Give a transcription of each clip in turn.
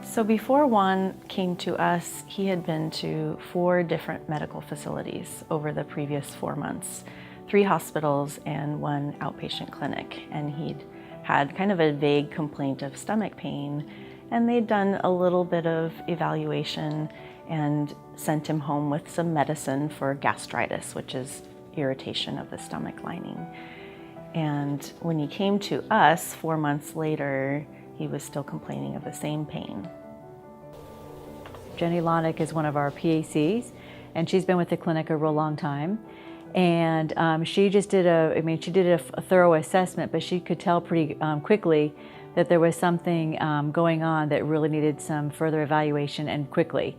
So before Juan came to us, he had been to 4 different medical facilities over the previous 4 months, 3 hospitals and 1 outpatient clinic. And he'd had kind of a vague complaint of stomach pain, and they'd done a little bit of evaluation and sent him home with some medicine for gastritis, which is irritation of the stomach lining. And when he came to us 4 months later, he was still complaining of the same pain. Jenny Lonick is one of our PACs, and she's been with the clinic a real long time. And she just did a thorough assessment, but she could tell pretty quickly that there was something going on that really needed some further evaluation, and quickly.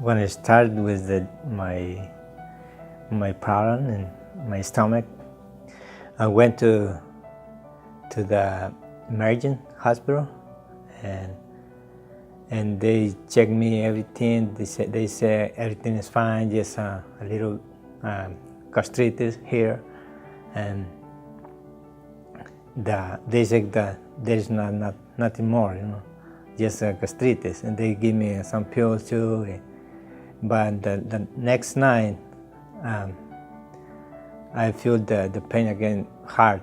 When I started with my problem in my stomach, I went to the emergency hospital, and they checked me everything. They say everything is fine, just a little gastritis here, and they said that there is nothing more, just a gastritis, and they give me some pills too. But the next night, I feel the pain again hard.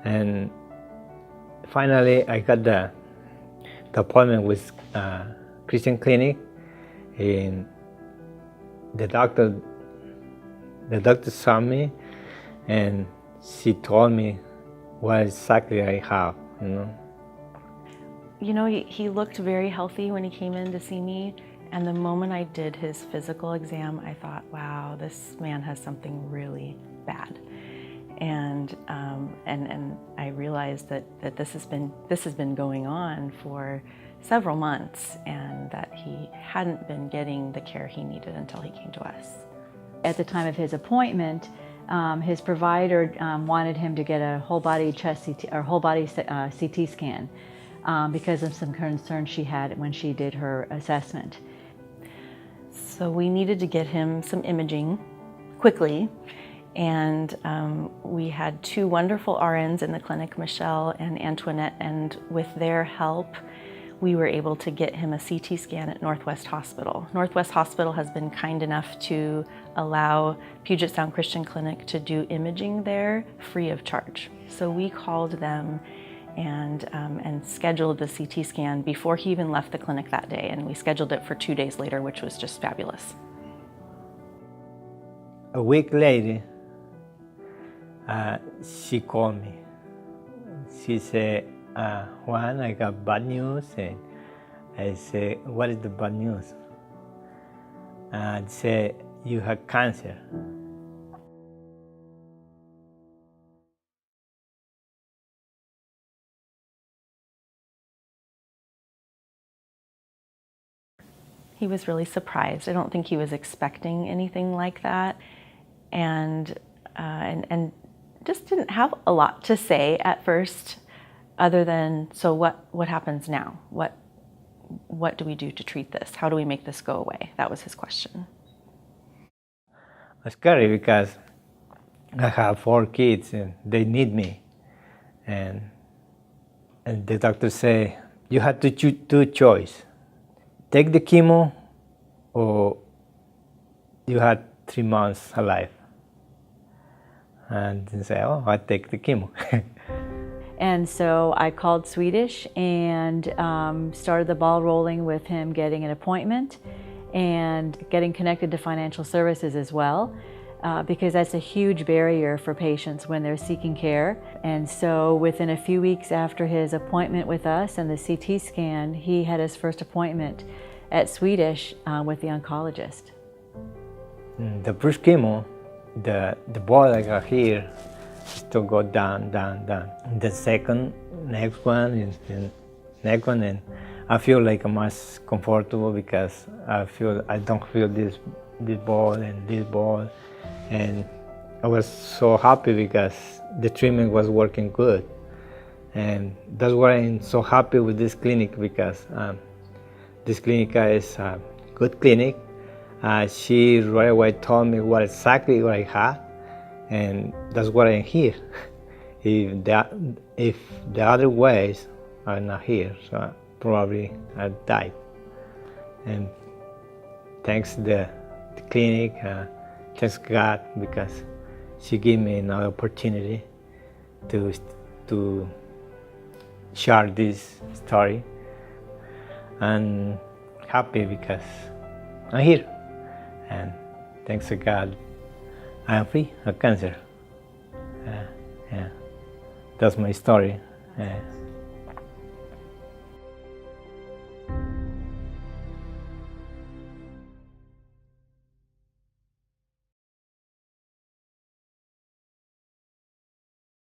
And finally, I got the appointment with Christian Clinic, and the doctor saw me, and she told me what exactly I have, He looked very healthy when he came in to see me, and the moment I did his physical exam, I thought, wow, this man has something really bad. And I realized that this has been going on for several months, and that he hadn't been getting the care he needed until he came to us. At the time of his appointment, his provider wanted him to get a whole body chest CT or whole body CT scan because of some concerns she had when she did her assessment. So we needed to get him some imaging quickly. And we had 2 wonderful RNs in the clinic, Michelle and Antoinette, and with their help, we were able to get him a CT scan at Northwest Hospital. Northwest Hospital has been kind enough to allow Puget Sound Christian Clinic to do imaging there free of charge. So we called them and scheduled the CT scan before he even left the clinic that day, and we scheduled it for 2 days later, which was just fabulous. A week later, she called me. She said, Juan, I got bad news. And I said, what is the bad news? She said, you have cancer. He was really surprised. I don't think he was expecting anything like that, and just didn't have a lot to say at first, other than, so what happens now? What do we do to treat this? How do we make this go away? That was his question. It's scary because I have 4 kids and they need me, and the doctor say you have to choose 2 choices: take the chemo, or you had 3 months alive. And they say, oh, I take the chemo. And so I called Swedish and started the ball rolling with him getting an appointment and getting connected to financial services as well, because that's a huge barrier for patients when they're seeking care. And so within a few weeks after his appointment with us and the CT scan, he had his first appointment at Swedish with the oncologist. The first chemo, the ball I got here still go down. The next one, and I feel like I'm much comfortable because I don't feel this ball and this ball, and I was so happy because the treatment was working good, and that's why I'm so happy with this clinic, because this clinic is a good clinic. she right away told me exactly what I had, and that's what I'm here. If the other ways are not here, so probably I died. And thanks the clinic, thanks God, because she gave me another opportunity to share this story, and happy because I'm here, and thanks to God I'm free of cancer. Yeah, that's my story.